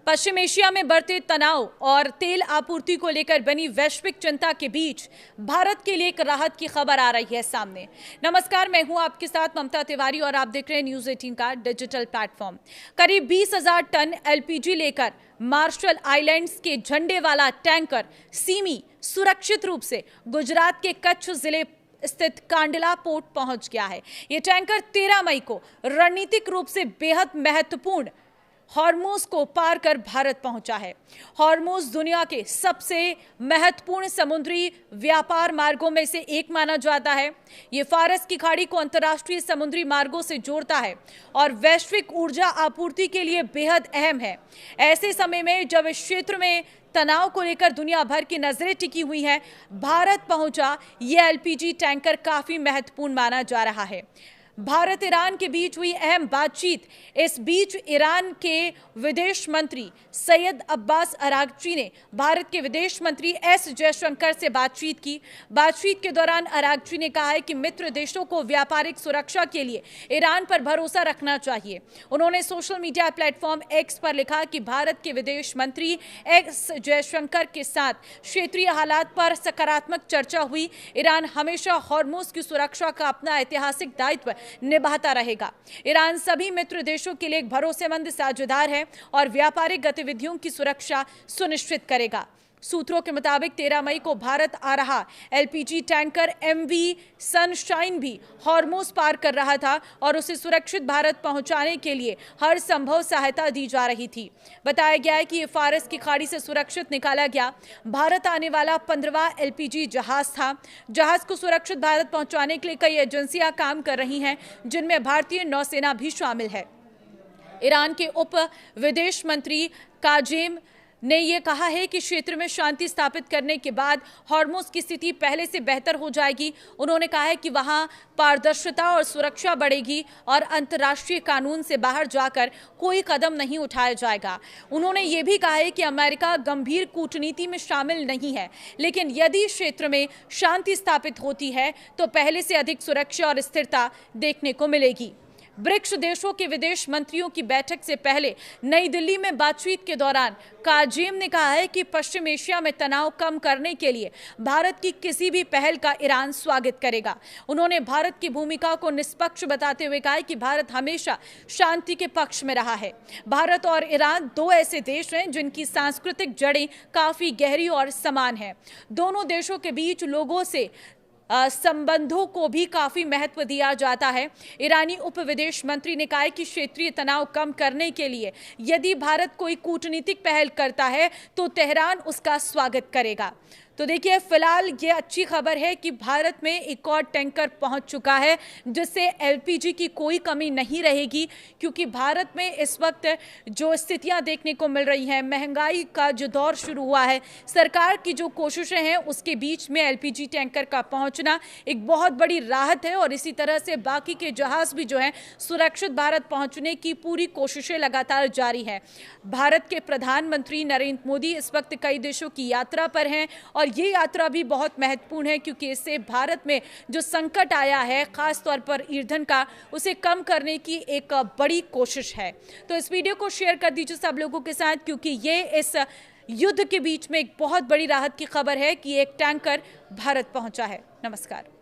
पश्चिम Asia में बढ़ते तनाव और तेल आपूर्ति को लेकर बनी वैश्विक चिंता के बीच भारत के लिए एक राहत की खबर आ रही है सामने। नमस्कार, मैं हूं आपके साथ ममता तिवारी और आप देख रहे हैं न्यूज 18 का डिजिटल प्लेटफॉर्म। करीब 20,000 टन एलपीजी लेकर मार्शल आइलैंड्स के झंडे वाला टैंकर सीमी सुरक्षित रूप से गुजरात के कच्छ जिले स्थित कांडला पोर्ट पहुंच गया है। यह टैंकर 13 मई को रणनीतिक रूप से बेहद महत्वपूर्ण हॉर्मुज को पार कर भारत पहुंचा है। हॉर्मुज दुनिया के सबसे महत्वपूर्ण समुद्री व्यापार मार्गों में से एक माना जाता है। यह फारस की खाड़ी को अंतर्राष्ट्रीय समुद्री मार्गों से जोड़ता है और वैश्विक ऊर्जा आपूर्ति के लिए बेहद अहम है। ऐसे समय में जब इस क्षेत्र में तनाव को लेकर दुनिया भर की नजरें टिकी हुई हैं, भारत पहुंचा यह एलपीजी टैंकर काफी महत्वपूर्ण माना जा रहा है। भारत ईरान के बीच हुई अहम बातचीत। इस बीच ईरान के विदेश मंत्री सैयद अब्बास अरागची ने भारत के विदेश मंत्री एस जयशंकर से बातचीत की। बातचीत के दौरान अरागची ने कहा है कि मित्र देशों को व्यापारिक सुरक्षा के लिए ईरान पर भरोसा रखना चाहिए। उन्होंने सोशल मीडिया प्लेटफॉर्म एक्स पर लिखा कि भारत के विदेश मंत्री एस जयशंकर के साथ क्षेत्रीय हालात पर सकारात्मक चर्चा हुई। ईरान हमेशा हॉर्मुज की सुरक्षा का अपना ऐतिहासिक दायित्व निभाता रहेगा। ईरान सभी मित्र देशों के लिए एक भरोसेमंद साझेदार है और व्यापारिक गतिविधियों की सुरक्षा सुनिश्चित करेगा। सूत्रों के मुताबिक 13 मई को भारत आ रहा एलपीजी टैंकर एमवी सनशाइन भी हॉर्मुज पार कर रहा था और उसे सुरक्षित भारत पहुंचाने के लिए हर संभव सहायता दी जा रही थी। बताया गया है कि यह फारस की खाड़ी से सुरक्षित निकाला गया भारत आने वाला 15वां एलपीजी जहाज था। जहाज को सुरक्षित भारत पहुंचाने के लिए कई एजेंसियां काम कर रही हैं, जिनमें भारतीय नौसेना भी शामिल है। ईरान के उप विदेश मंत्री काजेम ने यह कहा है कि क्षेत्र में शांति स्थापित करने के बाद हॉर्मुज की स्थिति पहले से बेहतर हो जाएगी। उन्होंने कहा है कि वहां पारदर्शिता और सुरक्षा बढ़ेगी और अंतर्राष्ट्रीय कानून से बाहर जाकर कोई कदम नहीं उठाया जाएगा। उन्होंने यह भी कहा है कि अमेरिका गंभीर कूटनीति में शामिल नहीं है, लेकिन यदि क्षेत्र में शांति स्थापित होती है तो पहले से अधिक सुरक्षा और स्थिरता देखने को मिलेगी। ब्रिक्स देशों के विदेश मंत्रियों की बैठक से पहले नई दिल्ली में बातचीत के दौरान काजेम ने कहा है कि पश्चिम एशिया में तनाव कम करने के लिए भारत की किसी भी पहल का ईरान स्वागत करेगा। उन्होंने भारत की भूमिका को निष्पक्ष बताते हुए कहा कि भारत हमेशा शांति के पक्ष में रहा है। भारत और ईरान दो ऐसे देश हैं जिनकी सांस्कृतिक जड़ें काफी गहरी और समान हैं। दोनों देशों के बीच लोगों से संबंधों को भी काफी महत्व दिया जाता है। ईरानी उप विदेश मंत्री ने कहा है कि क्षेत्रीय तनाव कम करने के लिए यदि भारत कोई कूटनीतिक पहल करता है तो तेहरान उसका स्वागत करेगा। तो देखिए, फिलहाल ये अच्छी खबर है कि भारत में एक और टैंकर पहुंच चुका है, जिससे एलपीजी की कोई कमी नहीं रहेगी, क्योंकि भारत में इस वक्त जो स्थितियां देखने को मिल रही हैं, महंगाई का जो दौर शुरू हुआ है, सरकार की जो कोशिशें हैं उसके बीच में एलपीजी टैंकर का पहुंचना एक बहुत बड़ी राहत है और इसी तरह से बाकी के जहाज भी जो है सुरक्षित भारत पहुंचने की पूरी कोशिशें लगातार जारी हैं। भारत के प्रधानमंत्री नरेंद्र मोदी इस वक्त कई देशों की यात्रा पर हैं और ये यात्रा भी बहुत महत्वपूर्ण है, क्योंकि इससे भारत में जो संकट आया है खास तौर पर ईंधन का, उसे कम करने की एक बड़ी कोशिश है। तो इस वीडियो को शेयर कर दीजिए सब लोगों के साथ, क्योंकि ये इस युद्ध के बीच में एक बहुत बड़ी राहत की खबर है कि एक टैंकर भारत पहुंचा है। नमस्कार।